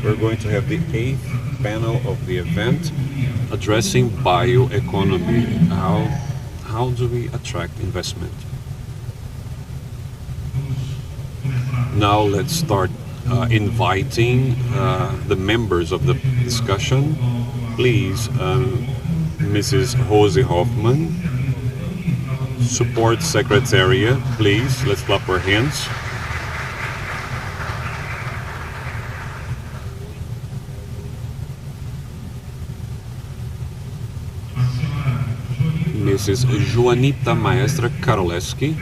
we're going to have the 8th panel of the event addressing bioeconomy. How do we attract investment? Now let's start inviting the members of the discussion. Please, Mrs. Rosie Hoffman, Support Secretariat, please, let's clap our hands. Mrs. Joanita Maestri Karoleski,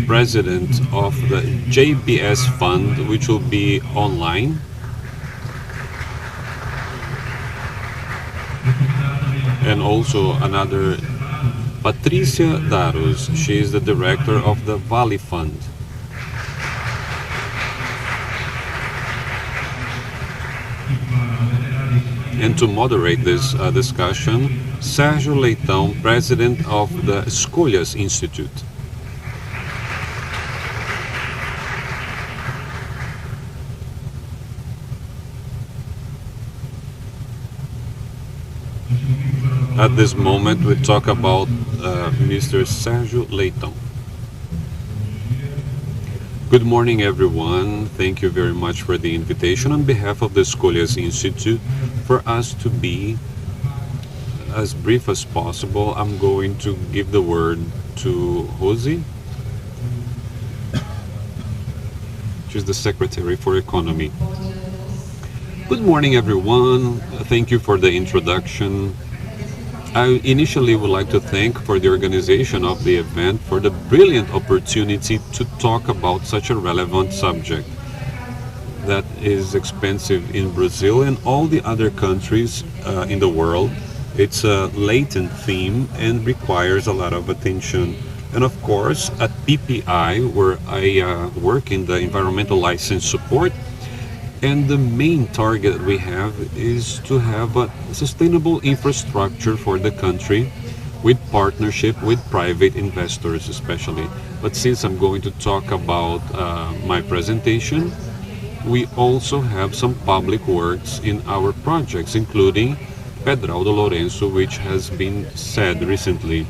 President of the JBS Fund, which will be online. And also another, Patrícia Daros, she is the Director of the Vale Fund. And to moderate this discussion, Sérgio Leitão, President of the Escholhas Institute. At this moment, we talk about Mr. Sérgio Leitão. Good morning, everyone. Thank you very much for the invitation on behalf of the Escholhas Institute for us to be as brief as possible. I'm going to give the word to Rosie. She's the Secretary for Economy. Good morning, everyone. Thank you for the introduction. I initially would like to thank for the organization of the event for the brilliant opportunity to talk about such a relevant subject that is expensive in Brazil and all the other countries in the world. It's a latent theme and requires a lot of attention. And of course, at PPI, where I work in the environmental license support, and the main target we have is to have a sustainable infrastructure for the country with partnership with private investors especially. But since I'm going to talk about my presentation, we also have some public works in our projects, including Pedral do Lourenço, which has been said recently.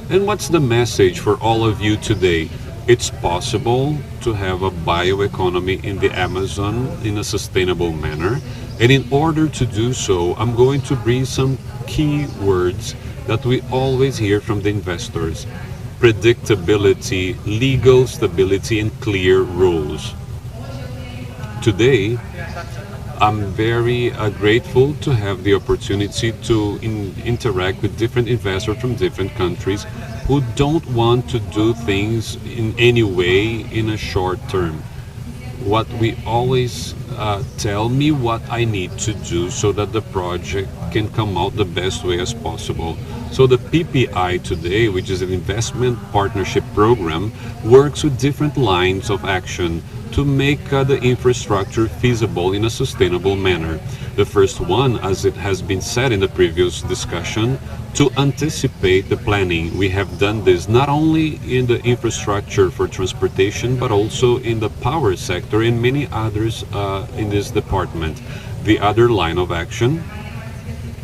And what's the message for all of you today? It's possible to have a bioeconomy in the Amazon in a sustainable manner. And in order to do so, I'm going to bring some key words that we always hear from the investors: predictability, legal stability, and clear rules. Today, I'm very grateful to have the opportunity to interact with different investors from different countries who don't want to do things in any way in a short term. What we always tell me what I need to do so that the project can come out the best way as possible. So the PPI today, which is an investment partnership program, works with different lines of action to make the infrastructure feasible in a sustainable manner. The first one, as it has been said in the previous discussion, to anticipate the planning. We have done this not only in the infrastructure for transportation, but also in the power sector and many others in this department. The other line of action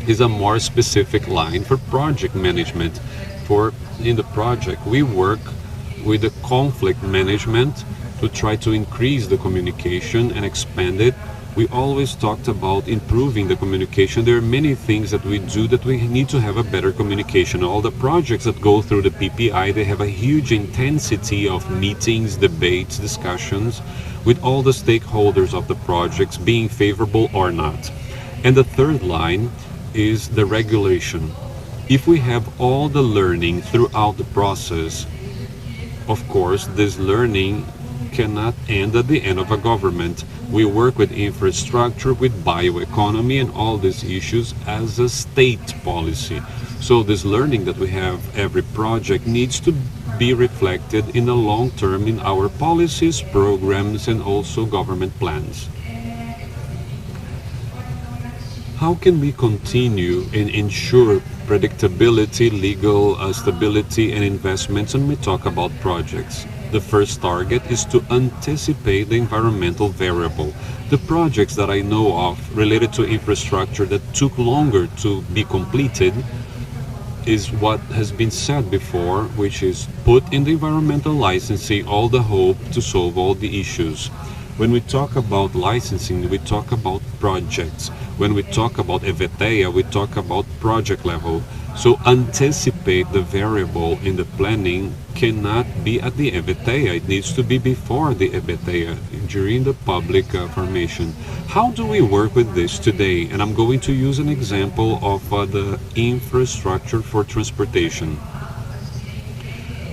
is a more specific line for project management. In the project, we work with the conflict management to try to increase the communication and expand it. We always talked about improving the communication. There are many things that we do that we need to have a better communication. All the projects that go through the PPI, they have a huge intensity of meetings, debates, discussions with all the stakeholders of the projects, being favorable or not. And the third line is the regulation. If we have all the learning throughout the process, of course, this learning cannot end at the end of a government. We work with infrastructure, with bioeconomy, and all these issues as a state policy. So this learning that we have, every project needs to be reflected in the long term in our policies, programs, and also government plans. How can we continue and ensure predictability, legal stability, and investments when we talk about projects? The first target is to anticipate the environmental variable. The projects that I know of related to infrastructure that took longer to be completed is what has been said before, which is put in the environmental licensing all the hope to solve all the issues. When we talk about licensing, we talk about projects. When we talk about EVTEA, we talk about project level. So anticipate the variable in the planning cannot be at the EVTEA. It needs to be before the EVTEA, during the public formation. How do we work with this today? And I'm going to use an example of the infrastructure for transportation.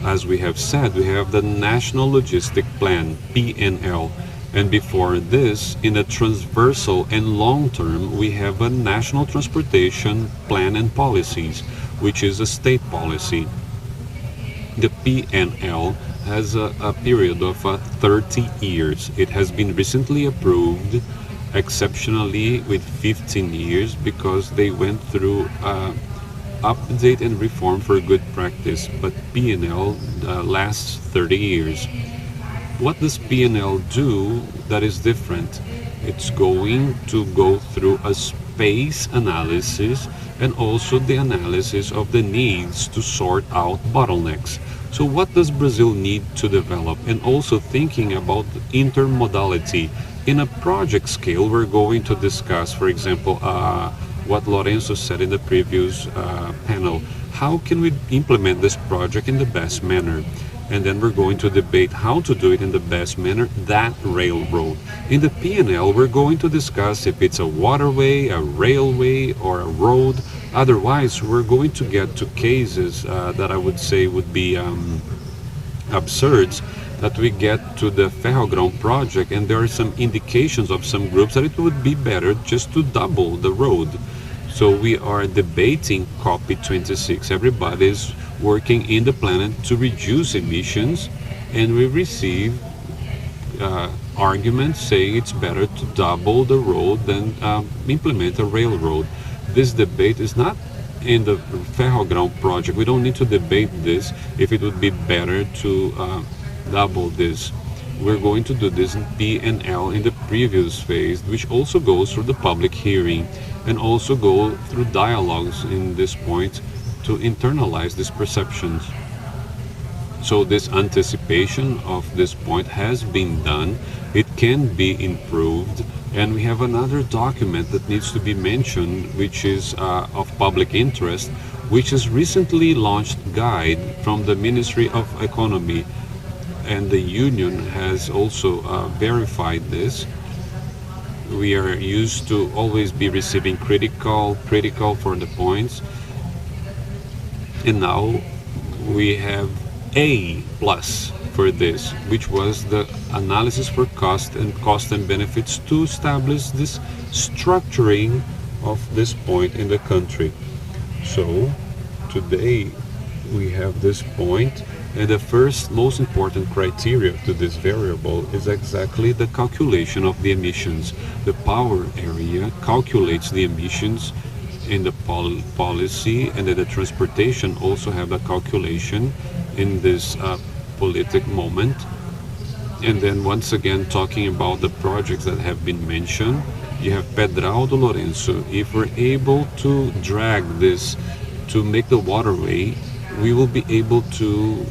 As we have said, we have the National Logistic Plan, PNL. And before this, in the transversal and long term, we have a National Transportation Plan and Policies, which is a state policy. The PNL has a period of 30 years. It has been recently approved, exceptionally with 15 years, because they went through update and reform for good practice. But PNL lasts 30 years. What does PNL do that is different? It's going to go through a space analysis and also the analysis of the needs to sort out bottlenecks. So what does Brazil need to develop? And also thinking about intermodality. In a project scale, we're going to discuss, for example, what Lorenzo said in the previous panel. How can we implement this project in the best manner? And then we're going to debate how to do it in the best manner, that railroad. In the PNL, we're going to discuss if it's a waterway, a railway, or a road. Otherwise, we're going to get to cases that I would say would be absurd, that we get to the Ferrogrão project, and there are some indications of some groups that it would be better just to double the road. So we are debating COP26. Everybody's working in the planet to reduce emissions, and we receive arguments saying it's better to double the road than implement a railroad. This debate is not in the Ferrogrão project. We don't need to debate this, if it would be better to double this. We're going to do this in PNL in the previous phase, which also goes through the public hearing and also go through dialogues in this point to internalize these perceptions. So this anticipation of this point has been done. It can be improved. And we have another document that needs to be mentioned, which is of public interest, which is recently launched guide from the Ministry of Economy. And the union has also verified this. We are used to always be receiving critical for the points. And now we have A+ for this, which was the analysis for cost and benefits to establish this structuring of this point in the country. So today we have this point, and the first most important criteria to this variable is exactly the calculation of the emissions. The power area calculates the emissions in the policy, and then the transportation also have a calculation in this politic moment. And then once again, talking about the projects that have been mentioned, you have Pedraldo, Lorenzo. If we're able to drag this to make the waterway, we will be able to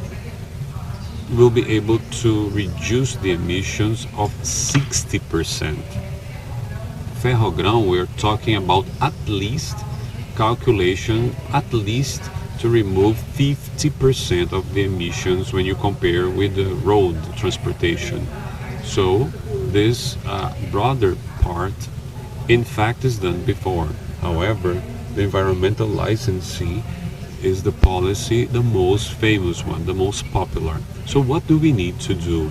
reduce the emissions of 60%. Ferrogrão, we're talking about at least calculation, at least to remove 50% of the emissions when you compare with the road transportation. So this broader part, in fact, is done before. However, the environmental licensing is the policy, the most famous one, the most popular. So what do we need to do?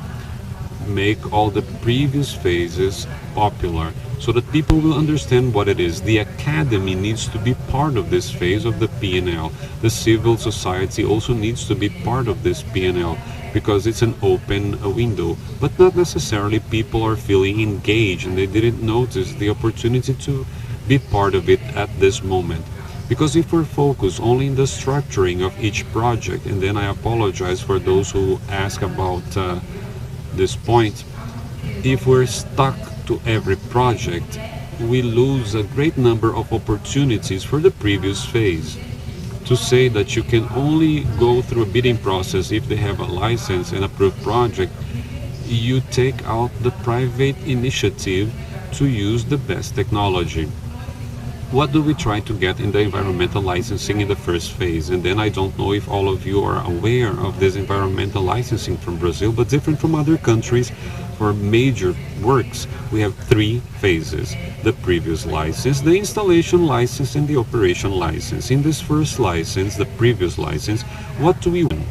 Make all the previous phases popular so that people will understand what it is. The academy needs to be part of this phase of the PNL. The civil society also needs to be part of this PNL because it's an open window, but not necessarily people are feeling engaged and they didn't notice the opportunity to be part of it at this moment. Because if we're focused only in the structuring of each project, and then I apologize for those who ask about this point, if we're stuck to every project, we lose a great number of opportunities for the previous phase. To say that you can only go through a bidding process if they have a license and approved project, you take out the private initiative to use the best technology. What do we try to get in the environmental licensing in the first phase? And then I don't know if all of you are aware of this environmental licensing from Brazil, but different from other countries. For major works, we have 3 phases: the previous license, the installation license, and the operation license. In this first license, the previous license, what do we want?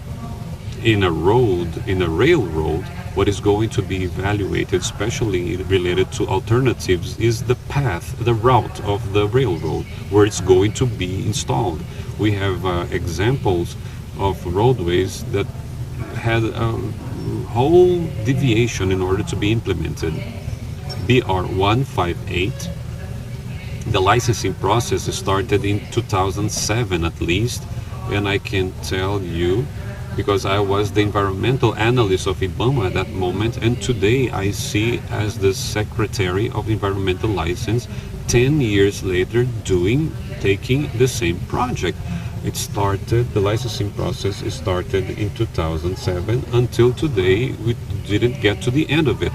In a road, in a railroad, what is going to be evaluated, especially related to alternatives, is the path, the route of the railroad, where it's going to be installed. We have examples of roadways that had a whole deviation in order to be implemented. BR 158, the licensing process started in 2007 at least, and I can tell you, because I was the environmental analyst of IBAMA at that moment, and today I see as the Secretary of Environmental License 10 years later taking the same project. It started, the licensing process started in 2007 until today. We didn't get to the end of it.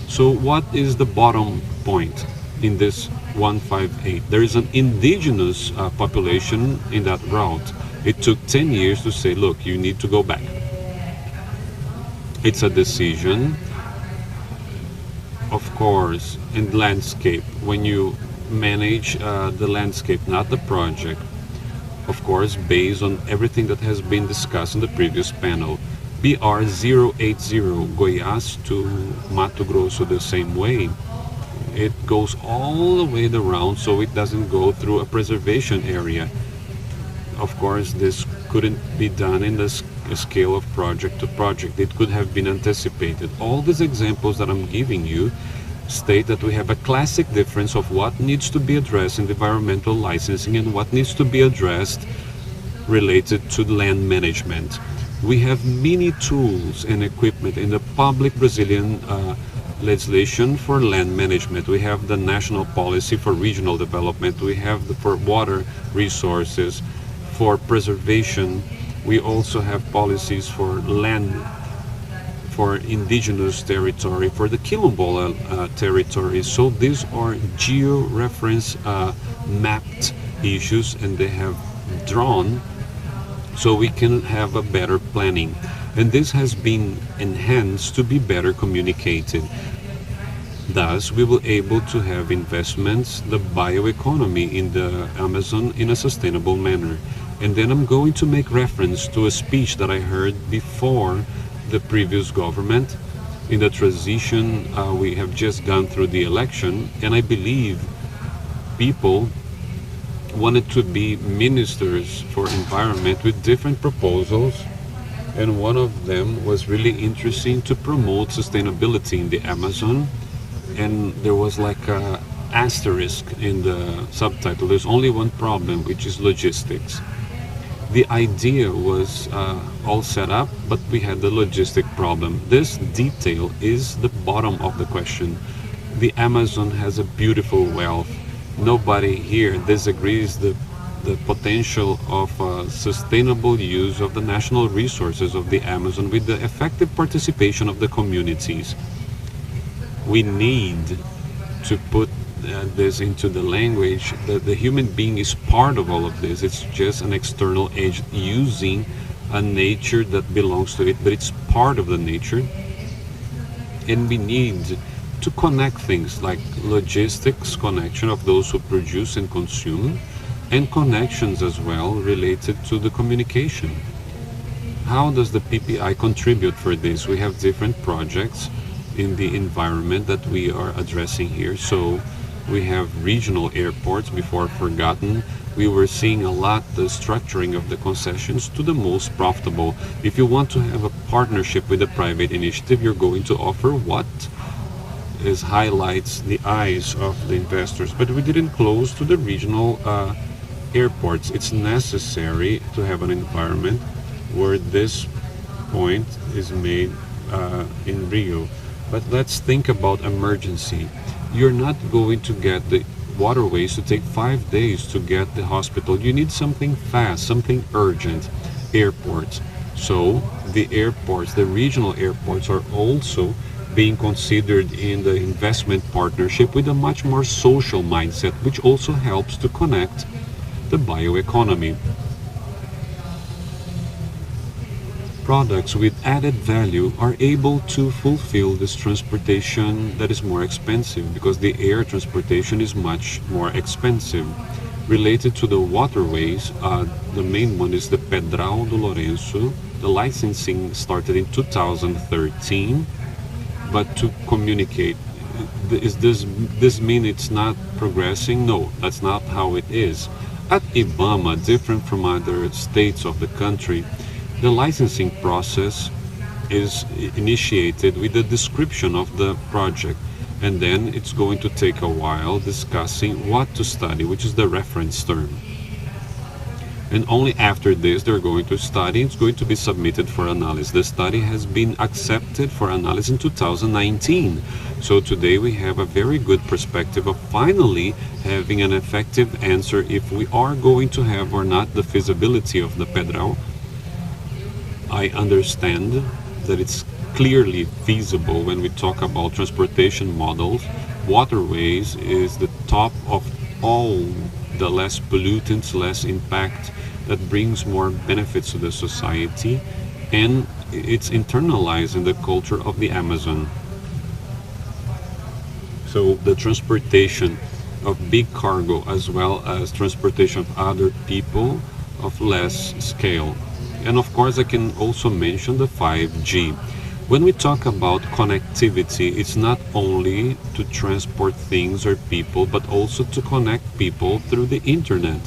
So what is the bottom point in this 158? There is an indigenous population in that route. It took 10 years to say, look, you need to go back. It's a decision. Of course, in landscape, when you manage the landscape, not the project, of course, based on everything that has been discussed in the previous panel. BR 080, Goiás to Mato Grosso the same way. It goes all the way around, so it doesn't go through a preservation area. Of course, this couldn't be done in the scale of project to project. It could have been anticipated. All these examples that I'm giving you state that we have a classic difference of what needs to be addressed in the environmental licensing and what needs to be addressed related to land management. We have many tools and equipment in the public Brazilian legislation for land management. We have the national policy for regional development. We have for water resources, for preservation. We also have policies for land, for indigenous territory, for the Quilombola territory. So these are geo-reference mapped issues, and they have drawn so we can have a better planning. And this has been enhanced to be better communicated. Thus, we will able to have investments, the bioeconomy in the Amazon in a sustainable manner. And then I'm going to make reference to a speech that I heard before the previous government. In the transition, we have just gone through the election, and I believe people wanted to be ministers for environment with different proposals, and one of them was really interesting to promote sustainability in the Amazon. And there was like a asterisk in the subtitle. There's only one problem, which is logistics. The idea was all set up, but we had the logistic problem. This detail is the bottom of the question. The Amazon has a beautiful wealth. Nobody here disagrees the potential of sustainable use of the national resources of the Amazon with the effective participation of the communities. We need to put this into the language that the human being is part of all of this. It's just an external agent using a nature that belongs to it, but it's part of the nature. And we need to connect things like logistics, connection of those who produce and consume, and connections as well related to the communication. How does the PPI contribute for this? We have different projects in the environment that we are addressing here. So we have regional airports, before forgotten. We were seeing a lot the structuring of the concessions to the most profitable. If you want to have a partnership with a private initiative, you're going to offer what highlights the eyes of the investors. But we didn't close to the regional airports. It's necessary to have an environment where this point is made in Rio. But let's think about emergency. You're not going to get the waterways to take 5 days to get the hospital. You need something fast, something urgent. Airports. So the airports, the regional airports, are also being considered in the investment partnership with a much more social mindset, which also helps to connect the bioeconomy. Products with added value are able to fulfill this transportation that is more expensive, because the air transportation is much more expensive. Related to the waterways, the main one is the Pedral do Lourenço. The licensing started in 2013, but to communicate, does this mean it's not progressing? No, that's not how it is. At IBAMA, different from other states of the country, the licensing process is initiated with the description of the project, and then it's going to take a while discussing what to study, which is the reference term. And only after this they're going to study. It's going to be submitted for analysis. The study has been accepted for analysis in 2019. So today we have a very good perspective of finally having an effective answer if we are going to have or not the feasibility of the Pedral. I understand that it's clearly feasible when we talk about transportation models. Waterways is the top of all, the less pollutants, less impact, that brings more benefits to the society, and it's internalized in the culture of the Amazon. So the transportation of big cargo as well as transportation of other people of less scale. And of course I can also mention the 5G. When we talk about connectivity, it's not only to transport things or people, but also to connect people through the internet,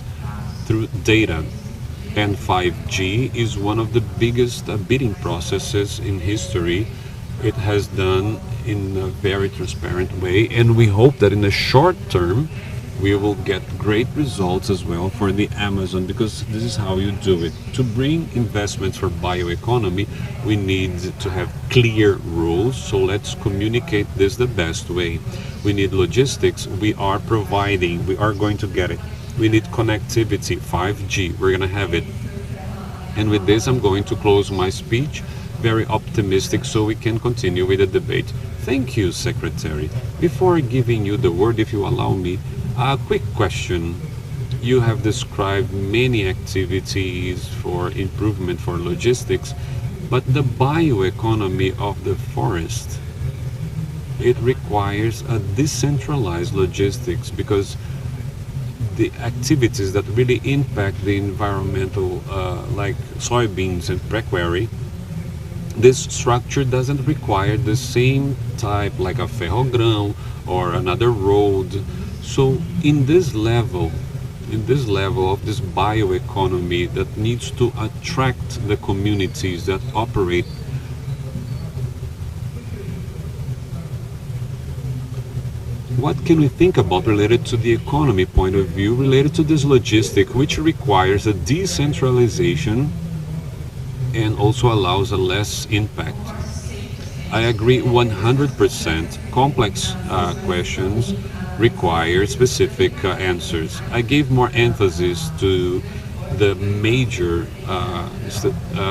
through data. And 5G is one of the biggest bidding processes in history. It has done in a very transparent way, and we hope that in the short term we will get great results as well for the Amazon, because this is how you do it. To bring investments for bioeconomy, we need to have clear rules, so let's communicate this the best way. We need logistics, we are providing, we are going to get it. We need connectivity, 5G, we're gonna have it. And with this I'm going to close my speech, very optimistic, so we can continue with the debate. Thank you, Secretary. Before giving you the word, if you allow me, a quick question. You have described many activities for improvement for logistics, but the bioeconomy of the forest, it requires a decentralized logistics, because the activities that really impact the environmental, like soybeans and pecuary, this structure doesn't require the same type like a ferrogrão or another road. So in this level of this bioeconomy that needs to attract the communities that operate, what can we think about related to the economy point of view, related to this logistic, which requires a decentralization and also allows a less impact? I agree 100%. Complex questions require specific answers. I gave more emphasis to the major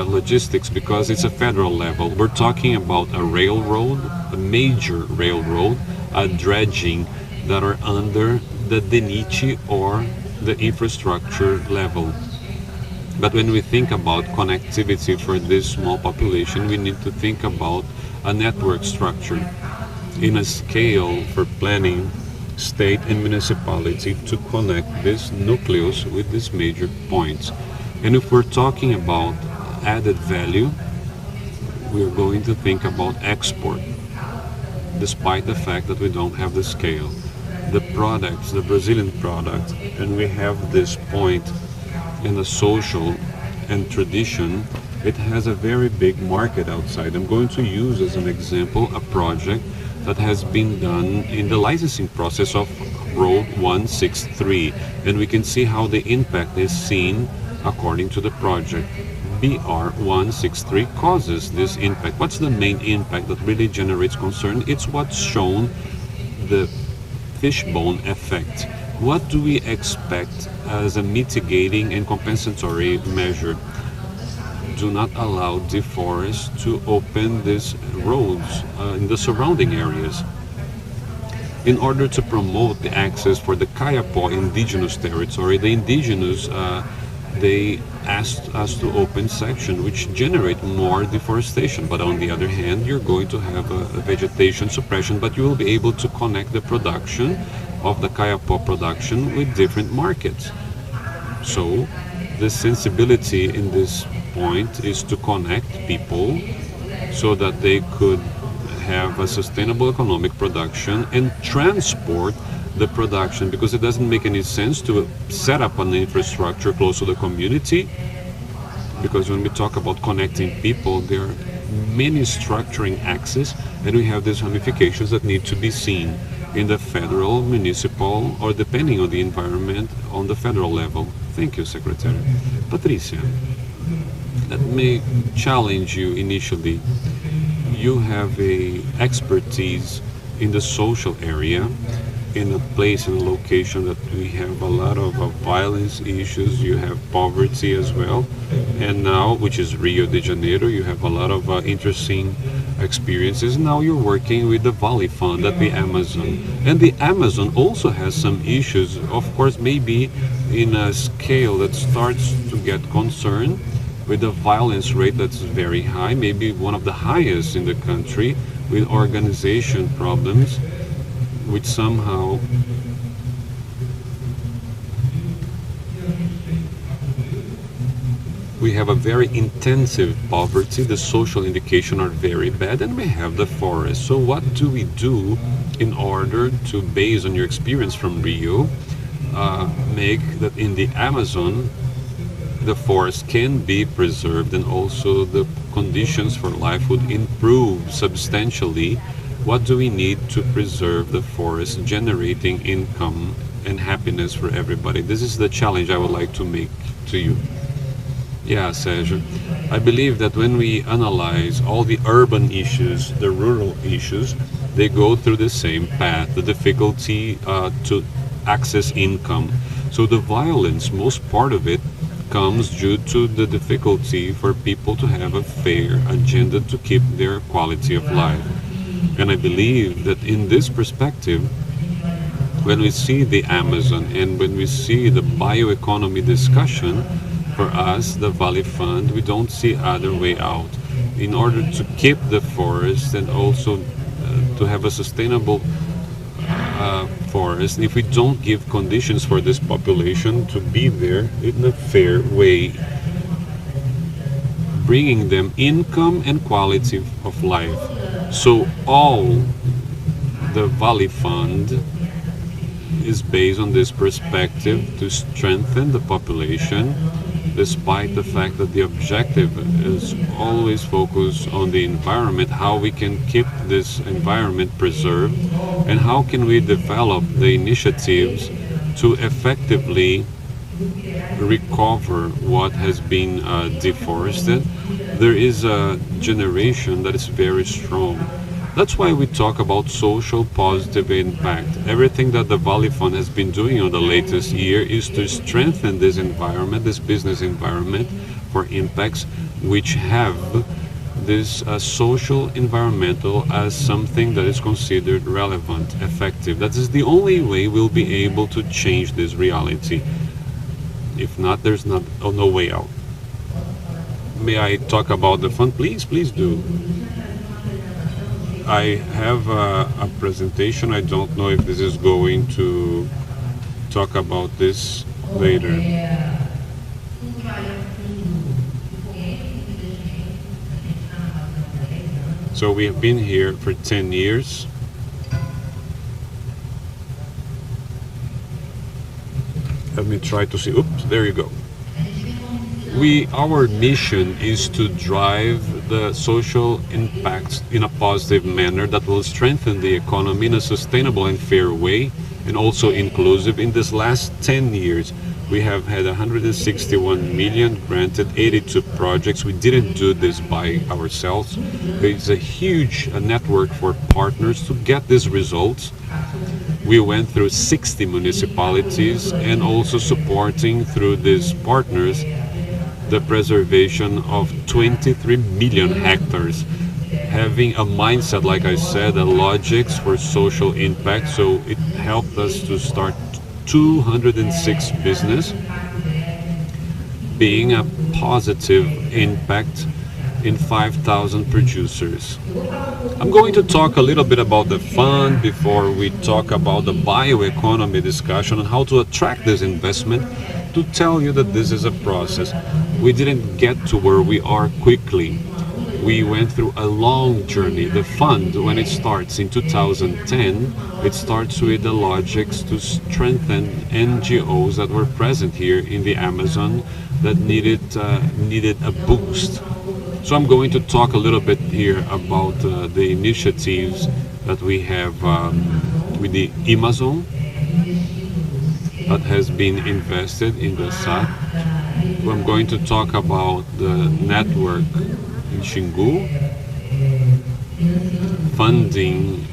logistics because it's a federal level. We're talking about a railroad, a major railroad, a dredging that are under the DENIT or the infrastructure level. But when we think about connectivity for this small population, we need to think about a network structure in a scale for planning, state and municipality to connect this nucleus with these major points. And if we're talking about added value, we're going to think about export, despite the fact that we don't have the scale. The products, the Brazilian product, and we have this point in the social and tradition, it has a very big market outside. I'm going to use as an example a project that has been done in the licensing process of Road 163, and we can see how the impact is seen according to the project. BR 163 causes this impact. What's the main impact that really generates concern? It's what's shown, the fishbone effect. What do we expect as a mitigating and compensatory measure? Do not allow deforest to open these roads in the surrounding areas. In order to promote the access for the Kayapo indigenous territory, the indigenous they asked us to open section which generate more deforestation, but on the other hand you're going to have a vegetation suppression, but you will be able to connect the production of the Kayapo production with different markets. So the sensibility in this point is to connect people so that they could have a sustainable economic production and transport the production, because it doesn't make any sense to set up an infrastructure close to the community, because when we talk about connecting people, there are many structuring axes, and we have these ramifications that need to be seen in the federal, municipal, or depending on the environment, on the federal level. Thank you, Secretary. Patricia, let me challenge you initially. You have a expertise in the social area, in a place, in a location that we have a lot of violence issues. You have poverty as well, and now, which is Rio de Janeiro, you have a lot of interesting experiences. Now you're working with the Vale Fund at the Amazon, and the Amazon also has some issues, of course, maybe in a scale that starts to get concerned, with a violence rate that's very high, maybe one of the highest in the country, with organization problems, which somehow we have a very intensive poverty, the social indications are very bad, and we have the forest. So what do we do in order to, based on your experience from Rio, make that in the Amazon the forest can be preserved and also the conditions for life would improve substantially? What do we need to preserve the forest, generating income and happiness for everybody? This is the challenge I would like to make to you. Yeah, Sérgio, I believe that when we analyze all the urban issues, the rural issues, they go through the same path, the difficulty to access income. So the violence, most part of it, comes due to the difficulty for people to have a fair agenda to keep their quality of life. And I believe that in this perspective, when we see the Amazon and when we see the bioeconomy discussion, for us, the Vale Fund, we don't see other way out. In order to keep the forest and also to have a sustainable forest, if we don't give conditions for this population to be there in a fair way, bringing them income and quality of life. So all the Vale Fund is based on this perspective to strengthen the population, despite the fact that the objective is always focused on the environment, how we can keep this environment preserved, and how can we develop the initiatives to effectively recover what has been deforested. There is a generation that is very strong. That's why we talk about social positive impact. Everything that the Vale Fund has been doing in the latest year is to strengthen this environment, this business environment, for impacts which have this social environmental as something that is considered relevant, effective. That is the only way we'll be able to change this reality. If not, there's no way out. May I talk about the fund, please? Please do. I have a presentation. I don't know if this is going to talk about this later. So we have been here for 10 years. Let me try to see. Oops, there you go. Our mission is to drive the social impacts in a positive manner that will strengthen the economy in a sustainable and fair way, and also inclusive. In this last 10 years, we have had 161 million granted, 82 projects. We didn't do this by ourselves. It's a huge network for partners to get these results. We went through 60 municipalities and also supporting through these partners the preservation of 23 million hectares, having a mindset, like I said, a logics for social impact. So it helped us to start 206 business, being a positive impact in 5,000 producers. I'm going to talk a little bit about the fund before we talk about the bioeconomy discussion and how to attract this investment, to tell you that this is a process. We didn't get to where we are quickly. We went through a long journey. The fund, when it starts in 2010, it starts with the logics to strengthen NGOs that were present here in the Amazon that needed a boost. So I'm going to talk a little bit here about the initiatives that we have with the Amazon that has been invested in the SAT. I'm going to talk about the network in Xingu, funding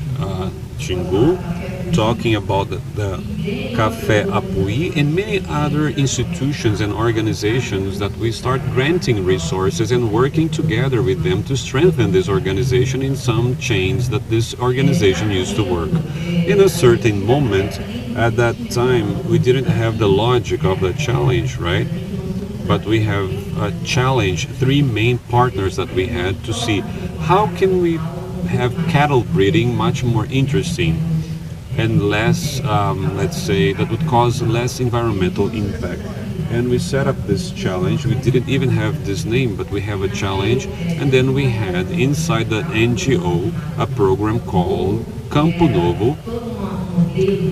Xingu, talking about the Café Apuí and many other institutions and organizations that we start granting resources and working together with them to strengthen this organization in some chains that this organization used to work. In a certain moment, at that time, we didn't have the logic of the challenge, right? But we have a challenge, 3 main partners that we had to see how can we have cattle breeding much more interesting and less, let's say, that would cause less environmental impact. And we set up this challenge. We didn't even have this name, but we have a challenge. And then we had inside the NGO a program called Campo Novo,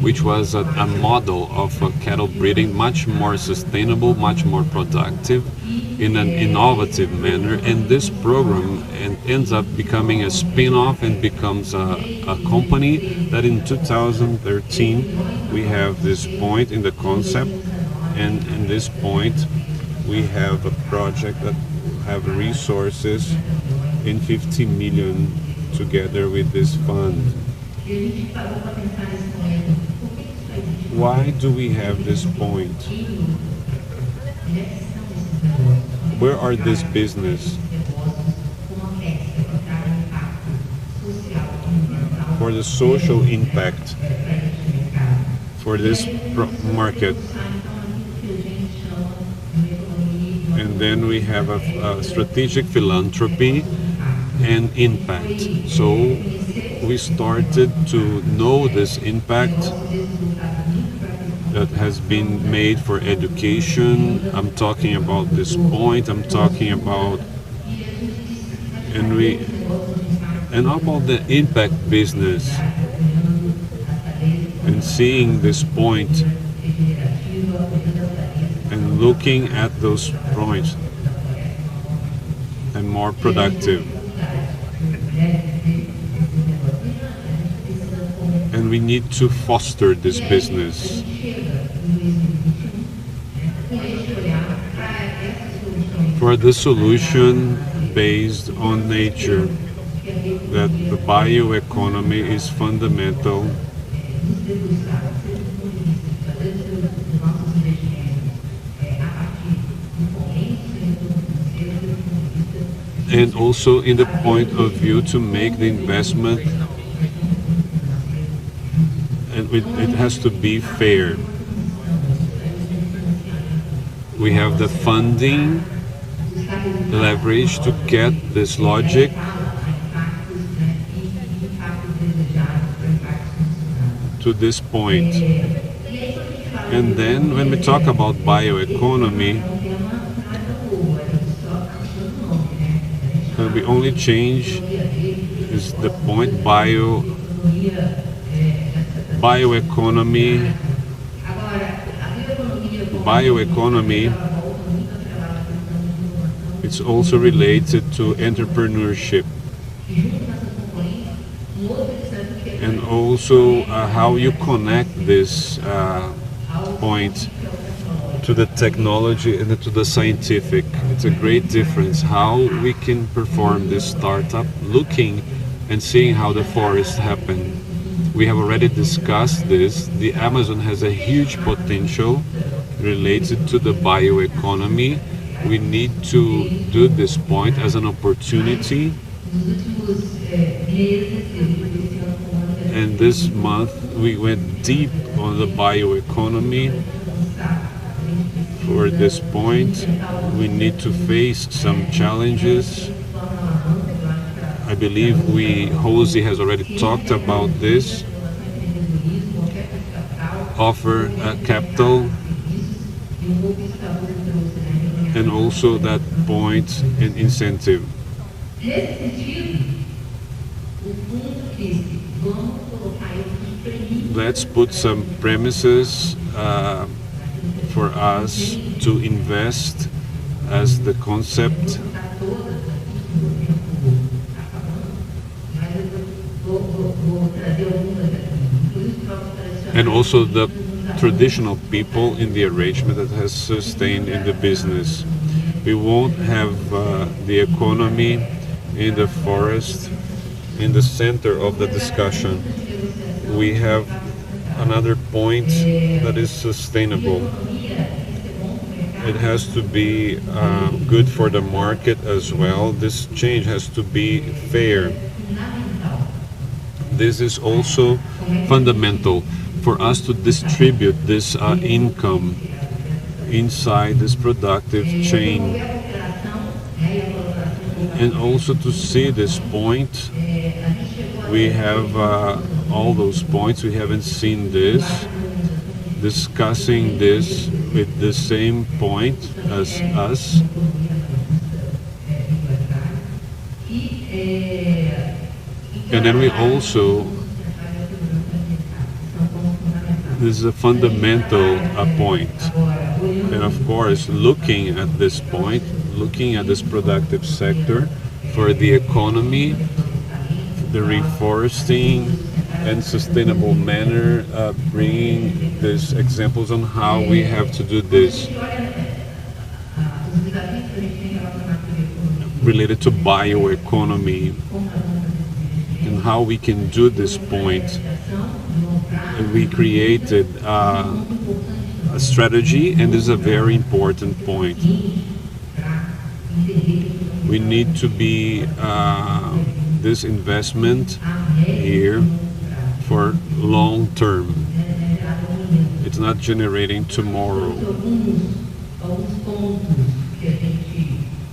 which was a model of cattle breeding, much more sustainable, much more productive, in an innovative manner. And this program ends up becoming a spin-off and becomes a company that in 2013 we have this point in the concept, and in this point we have a project that have resources in 50 million together with this fund. Why do we have this point? Where are this business? For the social impact for this market. And then we have a strategic philanthropy and impact. So we started to know this impact that has been made for education. I'm talking about this point. I'm talking about and about the impact business, and seeing this point and looking at those points and more productive. And we need to foster this business. For the solution based on nature, that the bioeconomy is fundamental. And also in the point of view to make the investment, and it has to be fair. We have the funding leverage to get this logic, to this point. And then when we talk about bioeconomy, we only change is the point bioeconomy It's also related to entrepreneurship, and also how you connect this point to the technology and to the scientific. It's a great difference how we can perform this startup, looking and seeing how the forest happened. We have already discussed this. The Amazon has a huge potential related to the bioeconomy. We need to do this point as an opportunity. And this month we went deep on the bioeconomy. For this point, we need to face some challenges. I believe Josie has already talked about this. Offer capital, and also that point in incentive. Let's put some premises for us to invest as the concept. And also the traditional people in the arrangement that has sustained in the business. We won't have the economy in the forest in the center of the discussion. We have another point that is sustainable. It has to be good for the market as well. This change has to be fair. This is also fundamental for us to distribute this income inside this productive chain. And also to see this point, we have all those points. We haven't seen this, discussing this with the same point as us. And then we also, this is a fundamental point. And of course, looking at this point, looking at this productive sector for the economy, the reforesting and sustainable manner, bringing these examples on how we have to do this. Related to bioeconomy and how we can do this point. And we created a strategy, and this is a very important point. We need to be this investment here for long term. It's not generating tomorrow.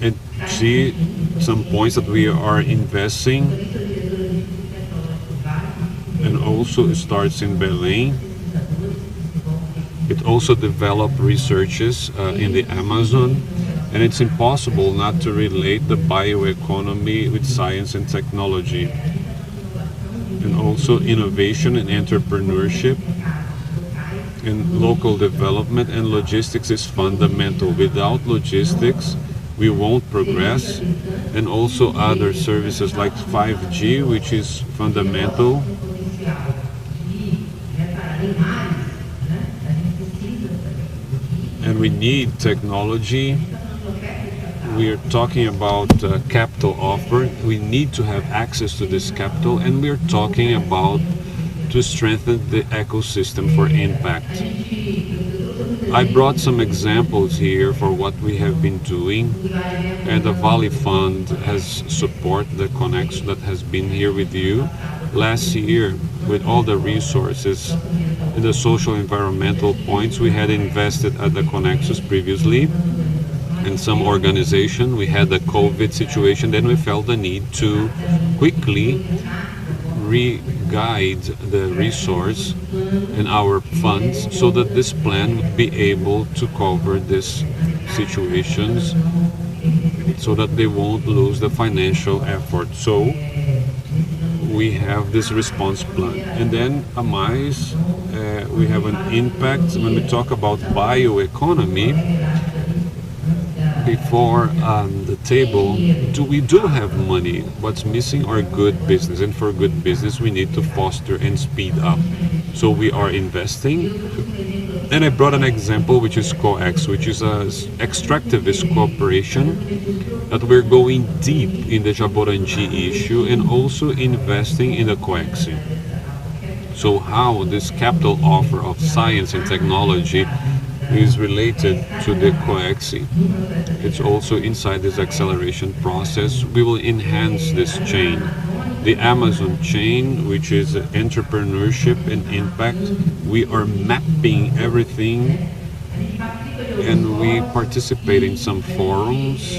And see some points that we are investing, and also it starts in Belém. It also developed researches in the Amazon, and it's impossible not to relate the bioeconomy with science and technology. And also innovation and entrepreneurship and local development and logistics is fundamental. Without logistics, we won't progress. And also other services like 5G, which is fundamental. And we need technology. We are talking about capital offer. We need to have access to this capital, and we're talking about to strengthen the ecosystem for impact. I brought some examples here for what we have been doing, and the Vale Fund has supported the Conexo that has been here with you. Last year, with all the resources in the social environmental points, we had invested at the Conexos previously. In some organization, we had the COVID situation, then we felt the need to quickly re-guide the resource in our funds so that this plan would be able to cover these situations so that they won't lose the financial effort. So we have this response plan. And then we have an impact when we talk about bioeconomy. before the table, we do have money. What's missing are good business, and for good business we need to foster and speed up. So we are investing, and I brought an example which is COEX, which is an extractivist corporation that we're going deep in the Jaborangi issue and also investing in the COEX. So how this capital offer of science and technology is related to the COEX. It's also inside this acceleration process. We will enhance this chain. The Amazon chain, which is entrepreneurship and impact, we are mapping everything, and we participate in some forums.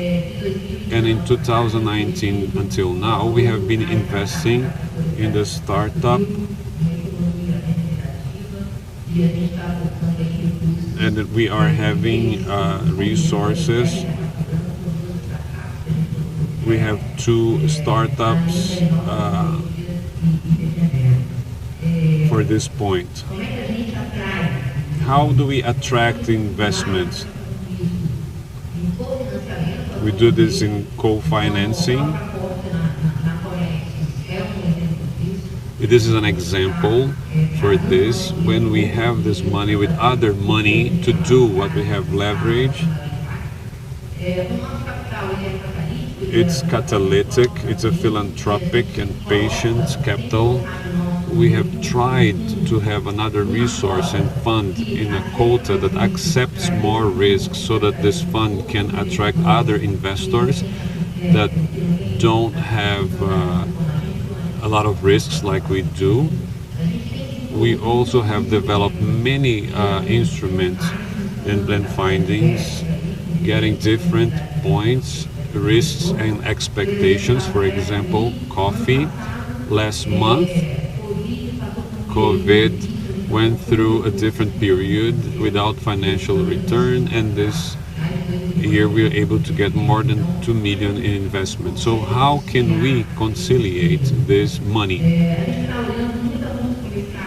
And in 2019 until now, we have been investing in the startup, and we are having resources. We have 2 startups for this point. How do we attract investments? We do this in co-financing. This is an example for this. When we have this money with other money to do what we have leverage, it's catalytic, it's a philanthropic and patient capital. We have tried to have another resource and fund in a quota that accepts more risks so that this fund can attract other investors that don't have a lot of risks like we do. We also have developed many instruments and blend findings, getting different points, risks and expectations. For example, coffee. Last month, COVID went through a different period without financial return, and this year we are able to get more than 2 million in investment. So how can we conciliate this money?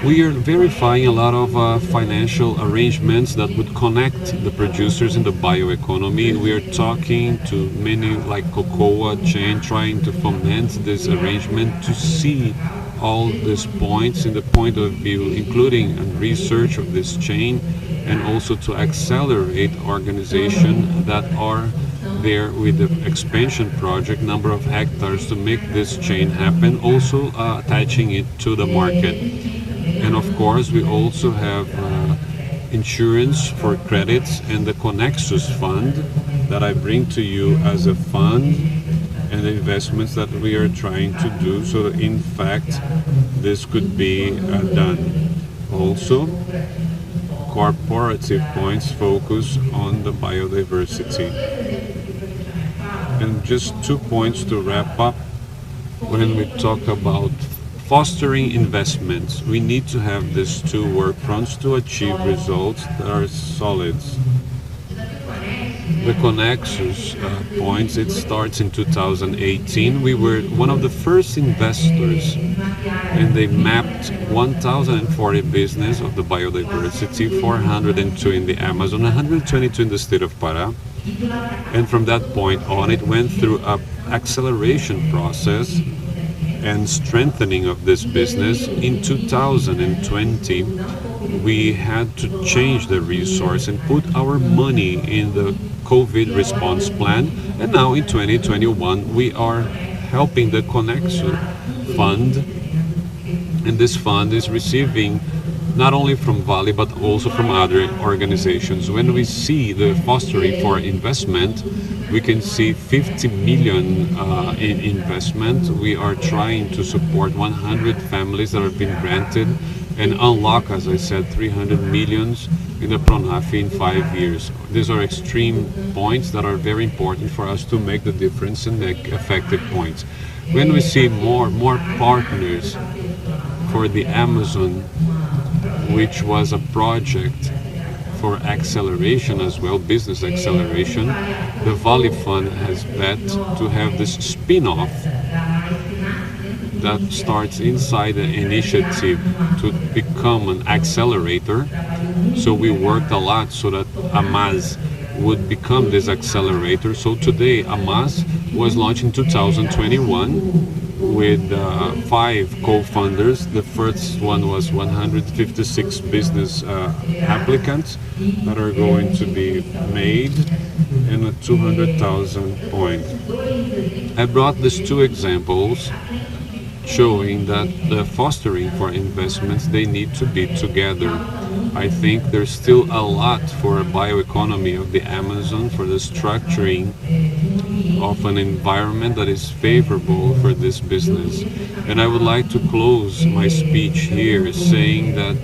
We are verifying a lot of financial arrangements that would connect the producers in the bioeconomy. We are talking to many like cocoa chain, trying to foment this arrangement to see all these points in the point of view, including research of this chain, and also to accelerate organizations that are there with the expansion project, number of hectares to make this chain happen, also attaching it to the market. And of course, we also have insurance for credits and the Connexus Fund that I bring to you as a fund, and the investments that we are trying to do so that in fact this could be done. Also, corporative points focus on the biodiversity. And just 2 points to wrap up. When we talk about fostering investments, we need to have these 2 work fronts to achieve results that are solid. The Connexus points, it starts in 2018. We were one of the first investors, and they mapped 1,040 business of the biodiversity, 402 in the Amazon, 122 in the state of Pará. And from that point on, it went through an acceleration process and strengthening of this business. In 2020, we had to change the resource and put our money in the COVID response plan. And now in 2021, we are helping the Connexus Fund. And this fund is receiving not only from Vale, but also from other organizations. When we see the fostering for investment, we can see 50 million in investment. We are trying to support 100 families that have been granted and unlock, as I said, 300 millions in the PRONAF in 5 years. These are extreme points that are very important for us to make the difference and make effective points. When we see more partners for the Amazon, which was a project for acceleration as well, business acceleration, the Vale Fund has bet to have this spin-off that starts inside the initiative to become an accelerator. So we worked a lot so that Amaz would become this accelerator. So today, AMAS was launched in 2021 with 5 co-funders. The first one was 156 business applicants that are going to be made in a 200,000 point. I brought these 2 examples showing that the fostering for investments, they need to be together. I think there's still a lot for a bioeconomy of the Amazon, for the structuring of an environment that is favorable for this business. And I would like to close my speech here saying that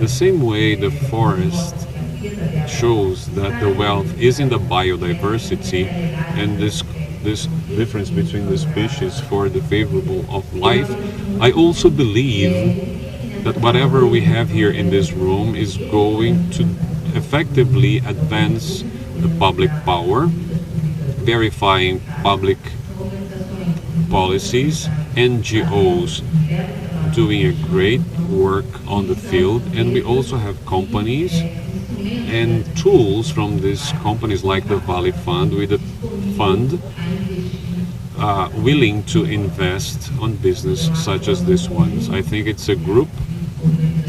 the same way the forest shows that the wealth is in the biodiversity, and this difference between the species for the favorable of life, I also believe that whatever we have here in this room is going to effectively advance the public power, verifying public policies, NGOs doing a great work on the field, and we also have companies and tools from these companies like the Vale Fund, with a fund willing to invest on business such as this one. I think it's a group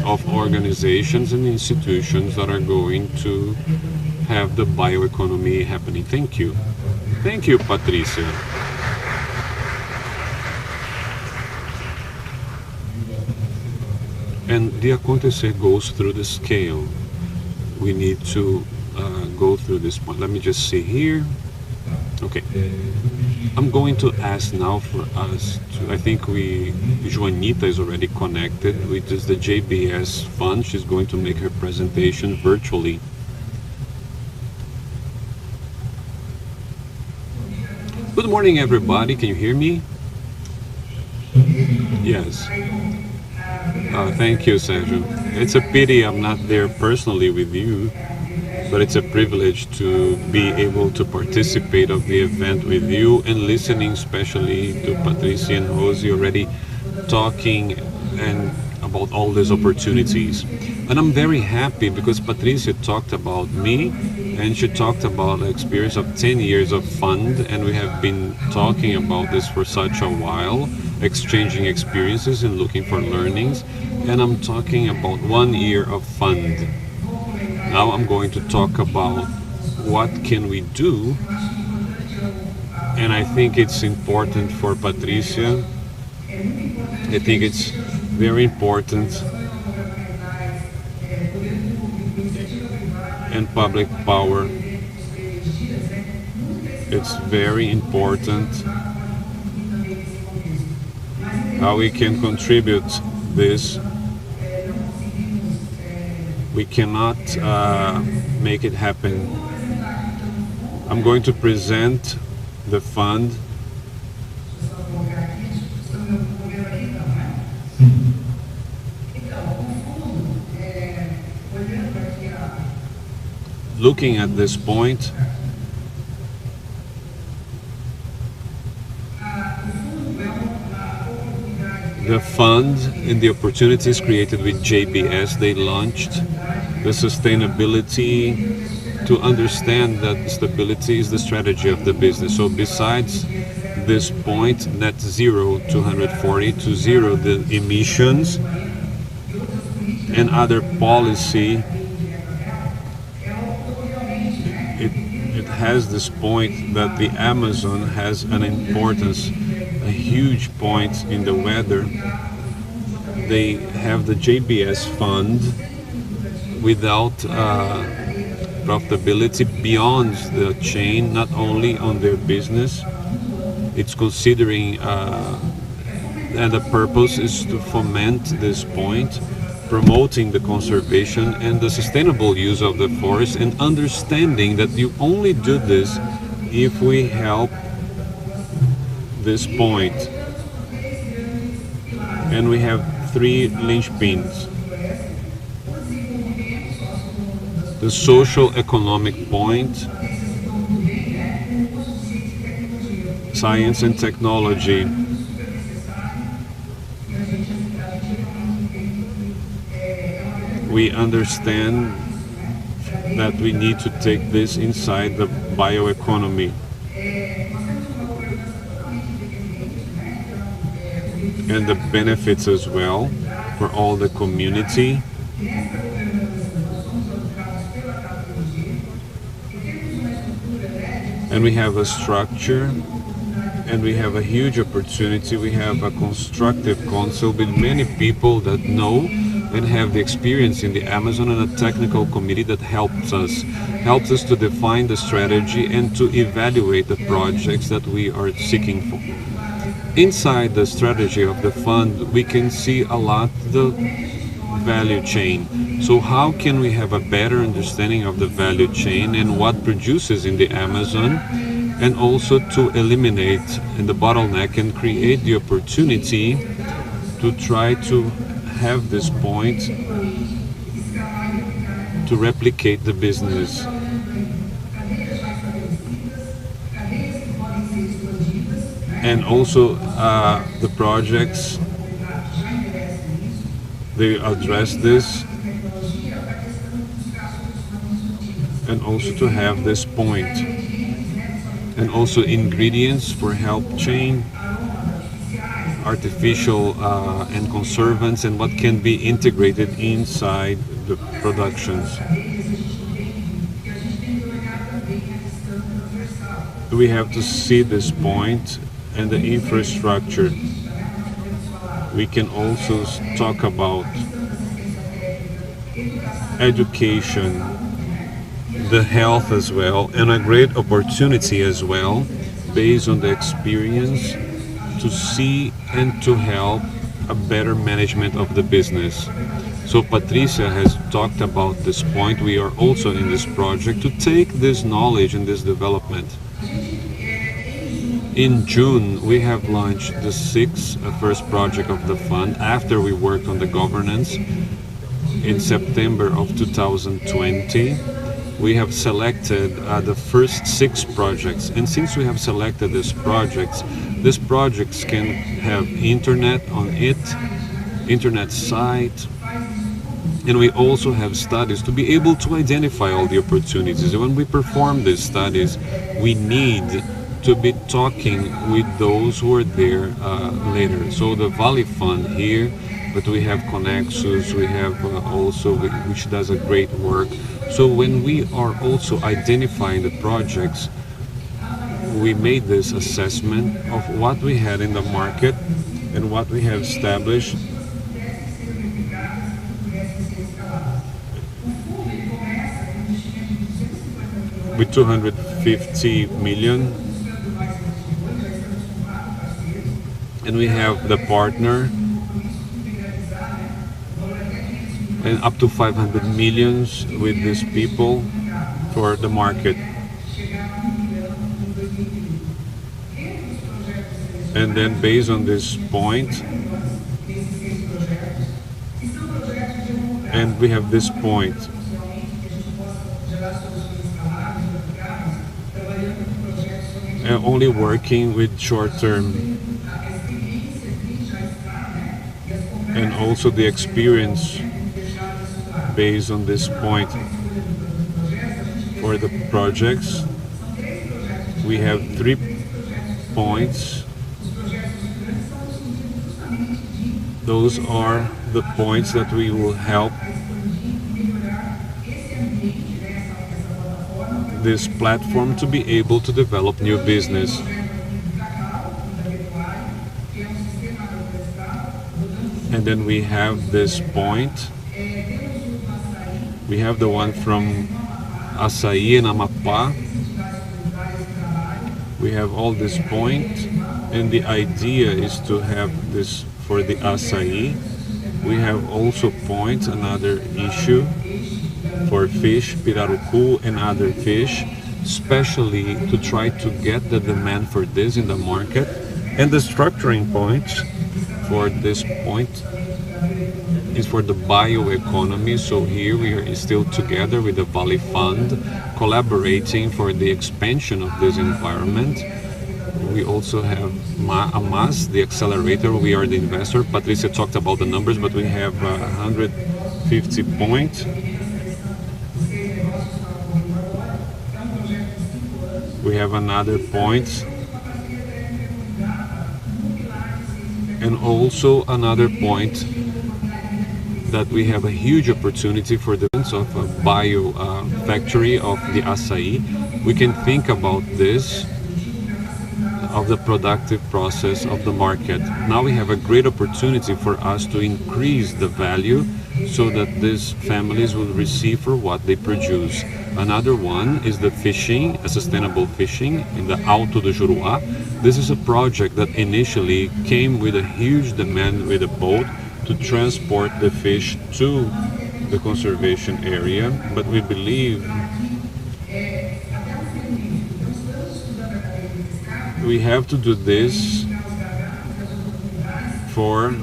of organizations and institutions that are going to have the bioeconomy happening. Thank you. Thank you, Patrícia. And the acontecer goes through the scale. We need to go through this point. Let me just see here. Okay. I'm going to ask now for us to, I think Joanita is already connected, which is the JBS fund. She's going to make her presentation virtually. Good morning, everybody. Can you hear me? Yes. Thank you, Sérgio. It's a pity I'm not there personally with you, but it's a privilege to be able to participate of the event with you and listening especially to Patrícia and Rosie already talking and about all these opportunities. And I'm very happy because Patrícia talked about me and she talked about the experience of 10 years of fund, and we have been talking about this for such a while, exchanging experiences and looking for learnings. And I'm talking about 1 year of fund. Now I'm going to talk about what can we do, and I think it's important for Patrícia. I think it's very important, and public power, it's very important how we can contribute this. We cannot make it happen. I'm going to present the fund. Looking at this point, the fund and the opportunities created with JBS, they launched the sustainability to understand that stability is the strategy of the business. So besides this point, net zero 240 to zero the emissions and other policy, it has this point that the Amazon has an importance, a huge point in the weather. They have the JBS fund without profitability beyond the chain, not only on their business. It's considering, and the purpose is to foment this point, promoting the conservation and the sustainable use of the forest, and understanding that you only do this if we help this point. And we have 3 linchpins. The social economic point, science and technology, we understand that we need to take this inside the bioeconomy. And the benefits as well for all the community. And we have a structure, and we have a huge opportunity. We have a constructive council with many people that know and have the experience in the Amazon, and a technical committee that helps us to define the strategy and to evaluate the projects that we are seeking for. Inside the strategy of the fund, we can see a lot the value chain. So how can we have a better understanding of the value chain and what produces in the Amazon, and also to eliminate the bottleneck and create the opportunity to try to have this point to replicate the business. And also the projects, they address this, and also to have this point, and also ingredients for health chain, artificial and conservants, and what can be integrated inside the productions. We have to see this point and the infrastructure. We can also talk about education, the health as well, and a great opportunity as well, based on the experience, to see and to help a better management of the business. So Patrícia has talked about this point. We are also in this project to take this knowledge and this development. In June, we have launched the first project of the fund after we worked on the governance. In September of 2020, we have selected the first 6 projects. And since we have selected these projects can have internet on it, internet site, and we also have studies to be able to identify all the opportunities. And when we perform these studies, we need to be talking with those who are there later. So the Vale Fund here, but we have Connexus, we have also, which does a great work. So when we are also identifying the projects, we made this assessment of what we had in the market and what we have established. With 250 million. And we have the partner, and up to 500 millions with these people for the market. And then based on this point, and we have this point. And only working with short-term, and also the experience based on this point. For the projects, we have 3 points. Those are the points that we will help this platform to be able to develop new business. And then we have this point. We have the one from Açaí and Amapá. We have all this point, and the idea is to have this for the Açaí. We have also points, another issue for fish, pirarucu and other fish, especially to try to get the demand for this in the market. And the structuring points for this point is for the bioeconomy. So here we are still together with the Vale Fund, collaborating for the expansion of this environment. We also have AMAS, the accelerator. We are the investor. Patrícia talked about the numbers, but we have 150 points. We have another point, and also another point that we have a huge opportunity for the of a bio factory of the acai. We can think about this, of the productive process of the market. Now we have a great opportunity for us to increase the value so that these families will receive for what they produce. Another one is the fishing, a sustainable fishing in the Alto do Juruá. This is a project that initially came with a huge demand with a boat to transport the fish to the conservation area, but we believe we have to do this for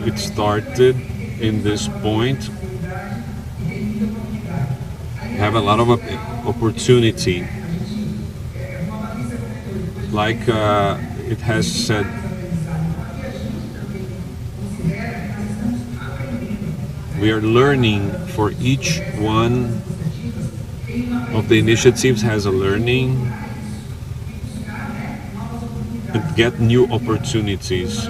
it started in this point, have a lot of opportunity, like it has said. We are learning for each one of the initiatives has a learning and get new opportunities.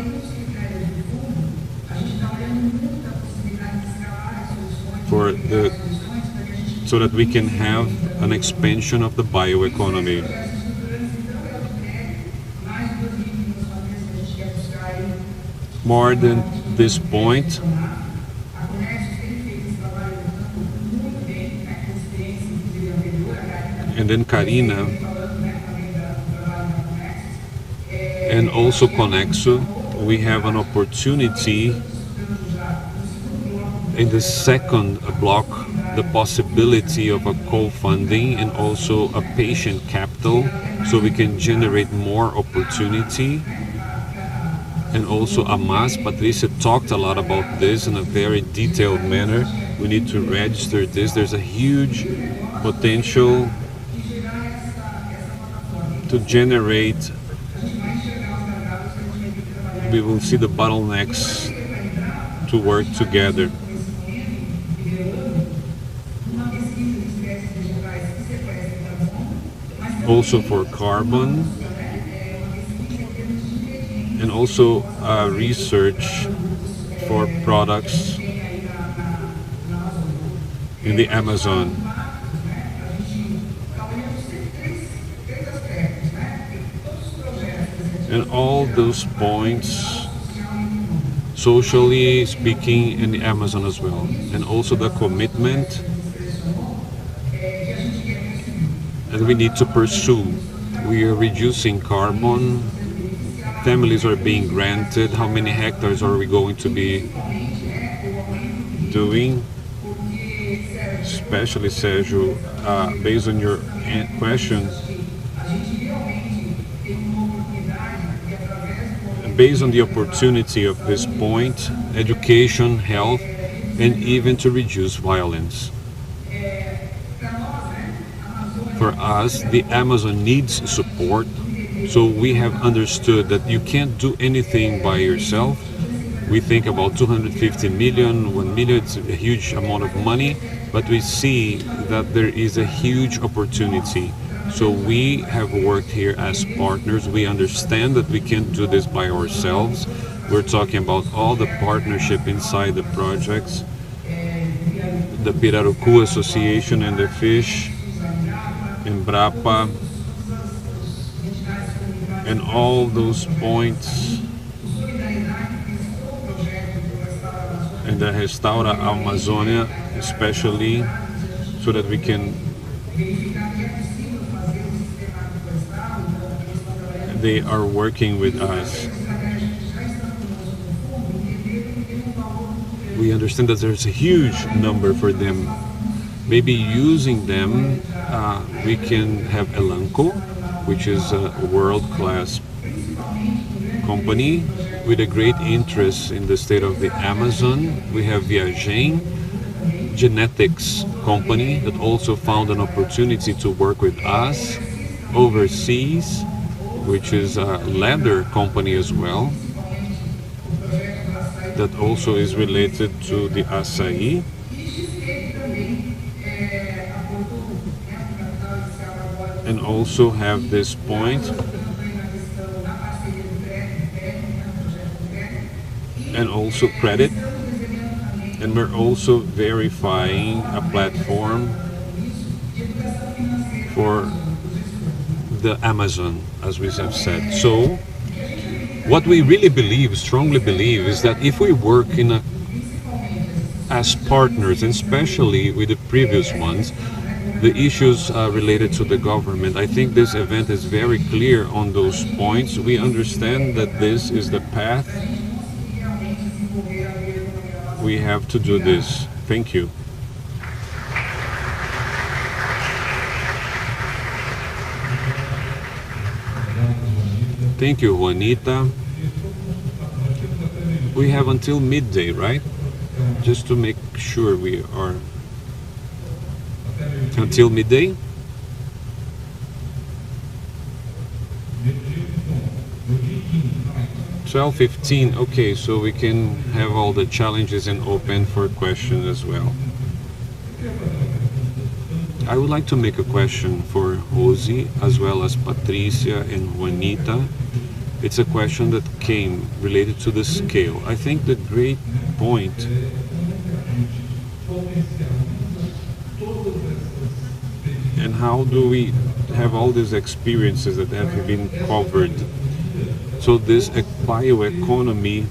So that we can have an expansion of the bioeconomy. More than this point, and then Karina, and also Conexo, we have an opportunity in the second block, the possibility of a co-funding and also a patient capital, so we can generate more opportunity. And also Amas, Patrícia talked a lot about this in a very detailed manner. We need to register this. There's a huge potential to generate. We will see the bottlenecks to work together. Also for carbon, and also research for products in the Amazon. And all those points, socially speaking, in the Amazon as well. And also the commitment that we need to pursue. We are reducing carbon. Families are being granted. How many hectares are we going to be doing? Especially Sérgio, based on your question, based on the opportunity of this point, education, health, and even to reduce violence. For us, the Amazon needs support, so we have understood that you can't do anything by yourself. We think about 250 million, 1 million, it's a huge amount of money, but we see that there is a huge opportunity. So we have worked here as partners. We understand that we can't do this by ourselves. We're talking about all the partnership inside the projects, the Pirarucu Association and the Fish, Embrapa, and all those points, and the Restaura Amazônia, especially, so that we can, they are working with us. We understand that there's a huge number for them. Maybe using them, we can have Elanco, which is a world-class company with a great interest in the state of the Amazon. We have Viagem genetics company that also found an opportunity to work with us overseas, which is a leather company as well, that also is related to the acai. and also have this point, and also credit, and we're also verifying a platform for the Amazon, as we have said. So what we really believe, strongly believe, is that if we work as partners, and especially with the previous ones, the issues related to the government, I think this event is very clear on those points. We understand that this is the path. We have to do this. Thank you. Thank you, Juanita. We have until midday, right? Just to make sure we are until midday. $12:15. Okay, so we can have all the challenges and open for questions as well. I would like to make a question for Josie as well as Patricia and Juanita. It's a question that came related to the scale. I think the great point and how do we have all these experiences that have been covered. So this bioeconomy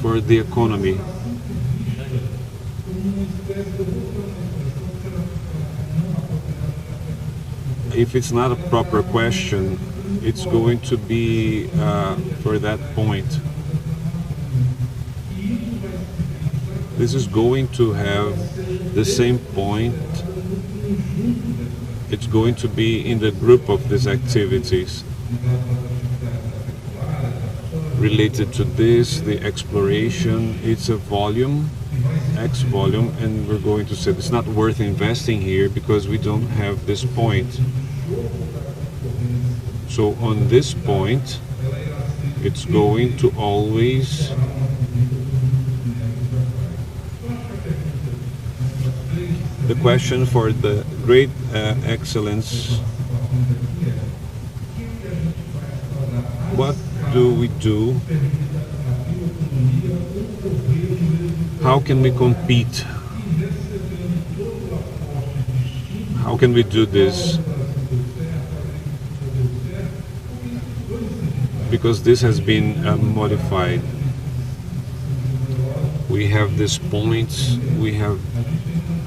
for the economy. If it's not a proper question, it's going to be for that point. This is going to have the same point. It's going to be in the group of these activities related to this, the exploration. It's a volume, X volume, and we're going to say it's not worth investing here because we don't have this point. So on this point, it's going to always the question for the great excellence. What do we do? How can we compete? How can we do this? Because this has been modified. We have these points, we have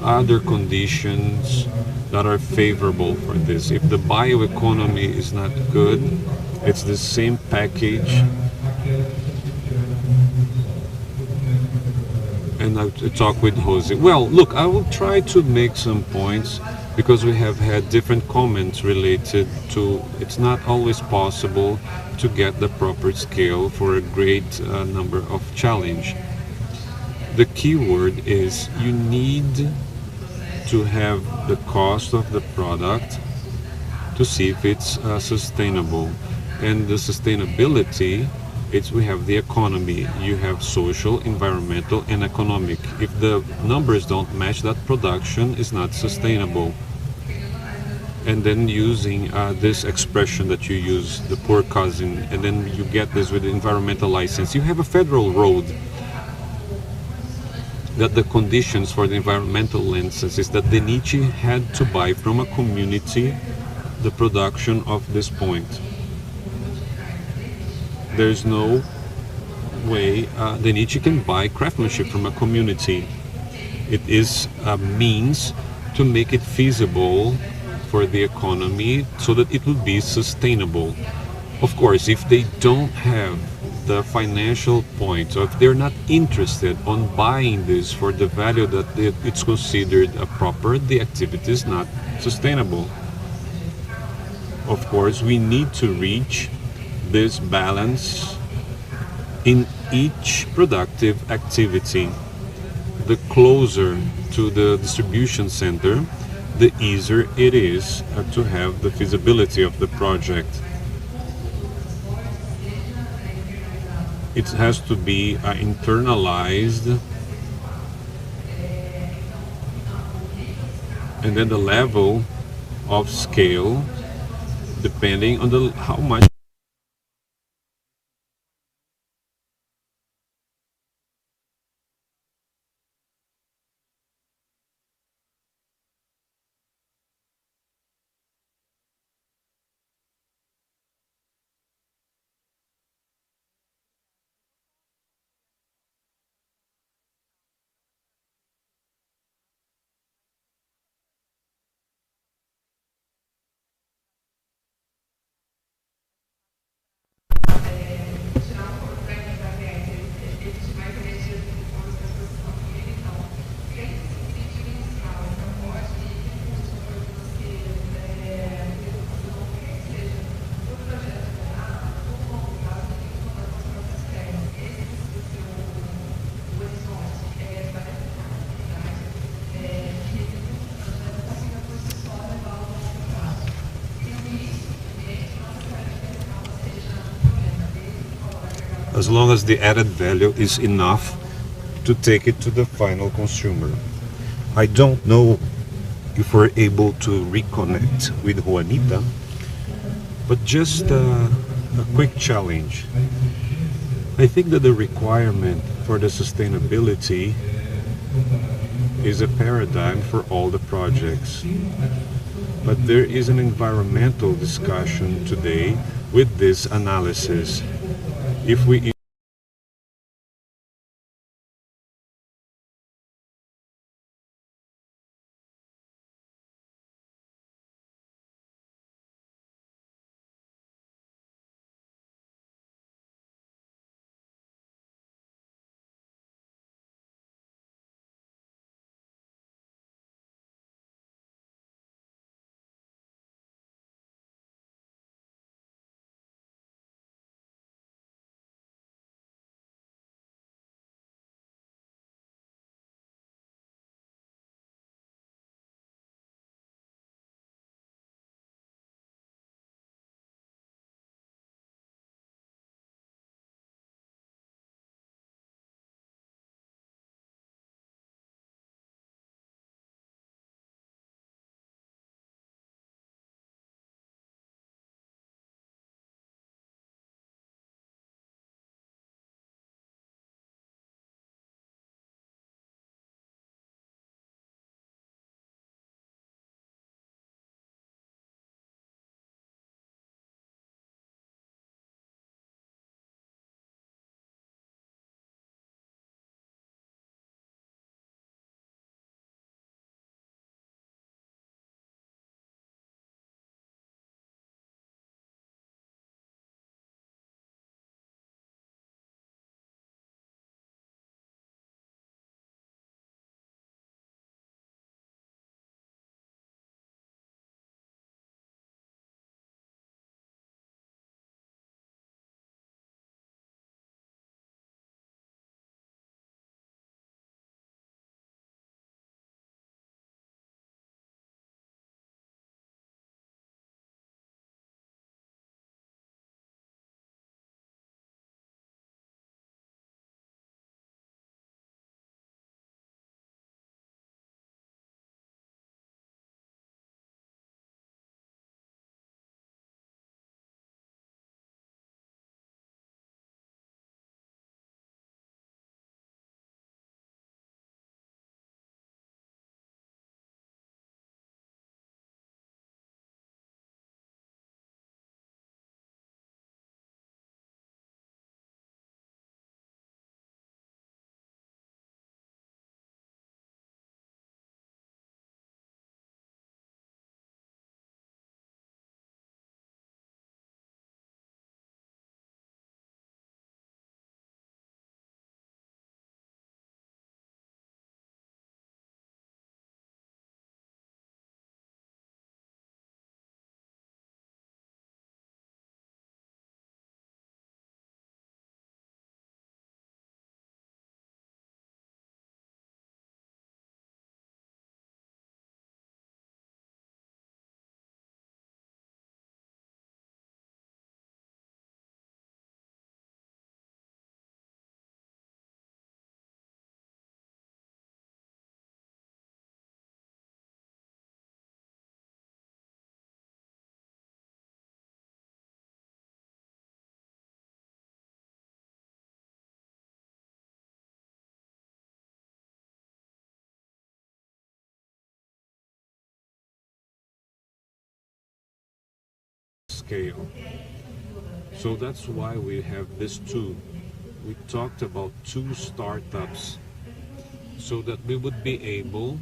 other conditions that are favorable for this. If the bioeconomy is not good, it's the same package. And I talk with Jose. Well, look, I will try to make some points because we have had different comments related to it's not always possible to get the proper scale for a great number of challenge. The key word is you need to have the cost of the product to see if it's sustainable. And the sustainability, we have the economy, you have social, environmental, and economic. If the numbers don't match, that production is not sustainable. And then using this expression that you use, the poor cousin, and then you get this with the environmental license. You have a federal road that the conditions for the environmental license is that Denichi had to buy from a community the production of this point. There's no way Denichi can buy craftsmanship from a community. It is a means to make it feasible for the economy so that it will be sustainable. Of course, if they don't have the financial point, or if they're not interested on buying this for the value that it's considered a proper, the activity is not sustainable. Of course, we need to reach this balance in each productive activity. The closer to the distribution center, the easier it is to have the feasibility of the project. It has to be internalized and then the level of scale depending on the how much. As long as the added value is enough to take it to the final consumer. I don't know if we're able to reconnect with Juanita, but just a quick challenge. I think that the requirement for the sustainability is a paradigm for all the projects. But there is an environmental discussion today with this analysis. If we scale. So that's why we have this two. We talked about 2 startups so that we would be able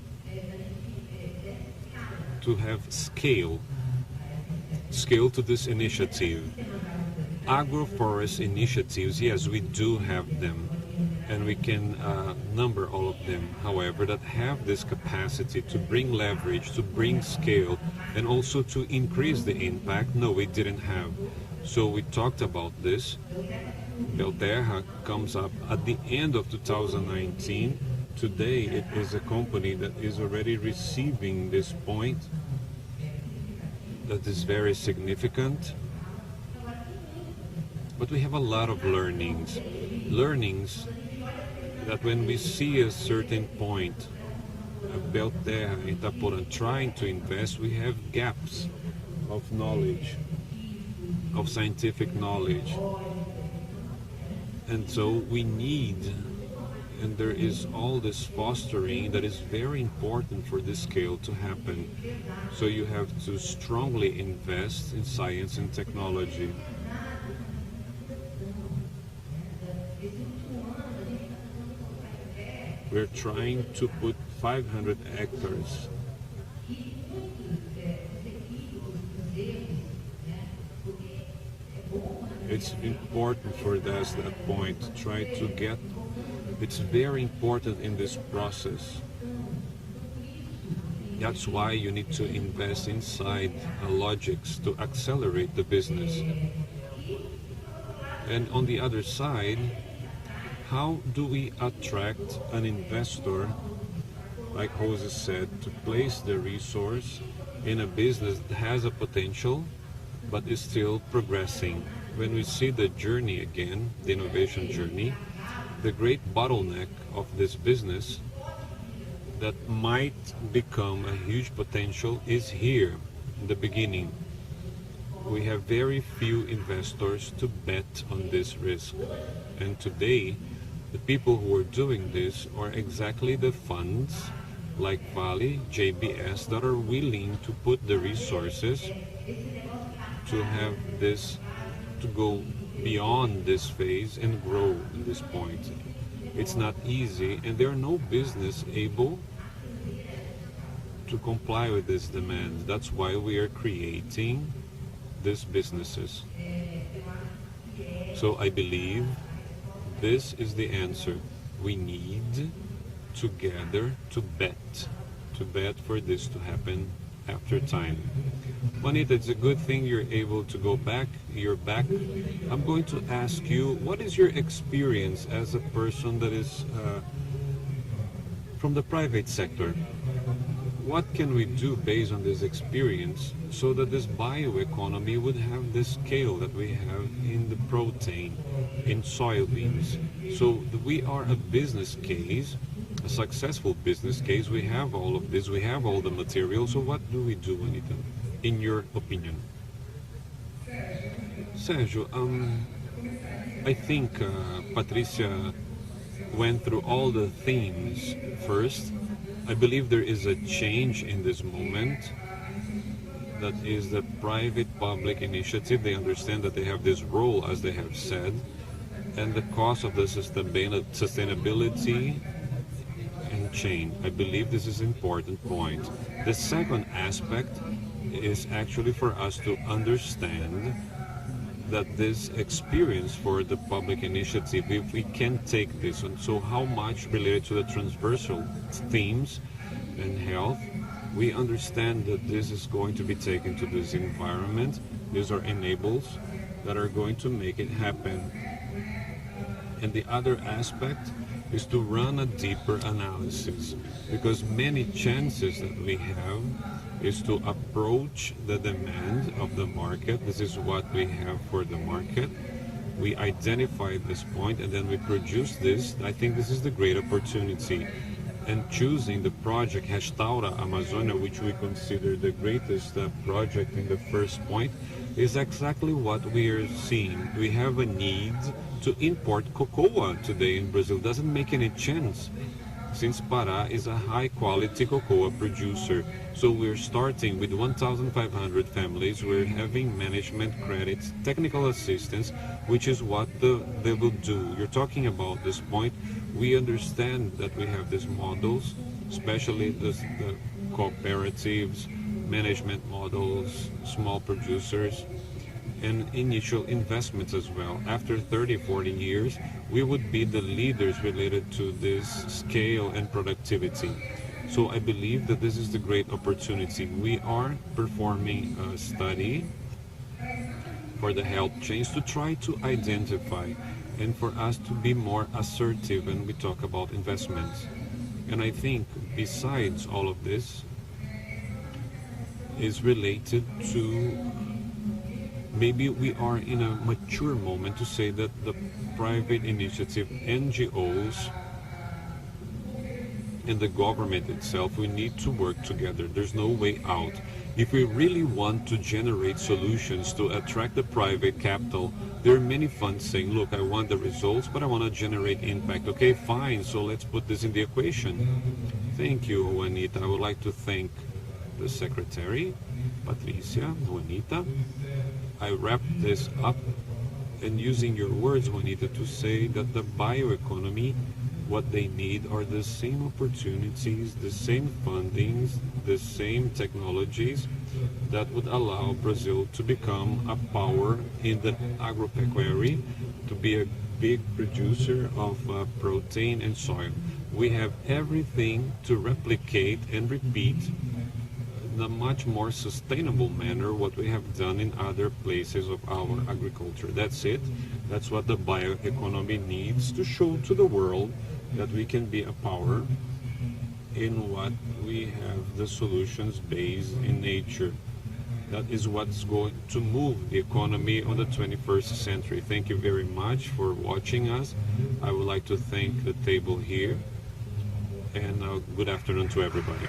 to have scale to this initiative. Agroforest initiatives, yes, we do have them, and we can number all of them, however, that have this capacity to bring leverage, to bring scale, and also to increase the impact. No, we didn't have. So we talked about this. Belterra comes up at the end of 2019. Today it is a company that is already receiving this point that is very significant. But we have a lot of learnings that when we see a certain point, Belterra, Itapura, trying to invest, we have gaps of knowledge, of scientific knowledge. And so we need, and there is all this fostering that is very important for this scale to happen. So you have to strongly invest in science and technology. We're trying to put 500 hectares. It's important for us that point to try to get. It's very important in this process. That's why you need to invest inside logics to accelerate the business. And on the other side, how do we attract an investor, like Jose said, to place the resource in a business that has a potential but is still progressing? When we see the journey again, the innovation journey, the great bottleneck of this business that might become a huge potential is here in the beginning. We have very few investors to bet on this risk. And today, the people who are doing this are exactly the funds like Vale, JBS, that are willing to put the resources to have this, to go beyond this phase and grow in this point. It's not easy, and there are no business able to comply with this demand. That's why we are creating these businesses. So I believe this is the answer. We need together to bet for this to happen after time. Juanita, it's a good thing you're able to go back. You're back. I'm going to ask you, what is your experience as a person that is from the private sector? What can we do based on this experience so that this bioeconomy would have the scale that we have in the protein, in soybeans? So we are a business case, a successful business case. We have all of this, we have all the material. So what do we do, Juanita, in your opinion? Sérgio, I think Patrícia went through all the themes first. I believe there is a change in this moment. That is the private-public initiative. They understand that they have this role, as they have said, and the cost of the sustainability and chain. I believe this is an important point. The second aspect is actually for us to understand that this experience for the public initiative, if we can take this, and so how much related to the transversal themes and health, we understand that this is going to be taken to this environment. These are enablers that are going to make it happen. And the other aspect is to run a deeper analysis, because many chances that we have is to approach the demand of the market. This is what we have for the market. We identify this point and then we produce this. I think this is the great opportunity. And choosing the project Restaura Amazônia, which we consider the greatest project in the first point, is exactly what we are seeing. We have a need to import cocoa today in Brazil. Doesn't make any sense, since Pará is a high quality cocoa producer. So we're starting with 1,500 families. We're having management credits, technical assistance, which is what they will do. You're talking about this point. We understand that we have these models, especially the cooperatives, management models, small producers, and initial investments as well. After 30, 40 years, we would be the leaders related to this scale and productivity. So I believe that this is the great opportunity. We are performing a study for the health chains to try to identify and for us to be more assertive when we talk about investments. And I think besides all of this is related to maybe we are in a mature moment to say that the private initiative, NGOs, and the government itself, we need to work together. There's no way out. If we really want to generate solutions to attract the private capital, there are many funds saying, look, I want the results, but I want to generate impact. Okay, fine, so let's put this in the equation. Thank you, Joanita. I would like to thank the secretary, Patrícia, Joanita. I wrap this up and using your words, Juanita, to say that the bioeconomy, what they need are the same opportunities, the same fundings, the same technologies that would allow Brazil to become a power in the agropecuary, to be a big producer of protein and soil. We have everything to replicate and repeat in a much more sustainable manner what we have done in other places of our agriculture. That's it. That's what the bioeconomy needs to show to the world that we can be a power in what we have the solutions based in nature. That is what's going to move the economy on the 21st century. Thank you very much for watching us. I would like to thank the table here and good afternoon to everybody.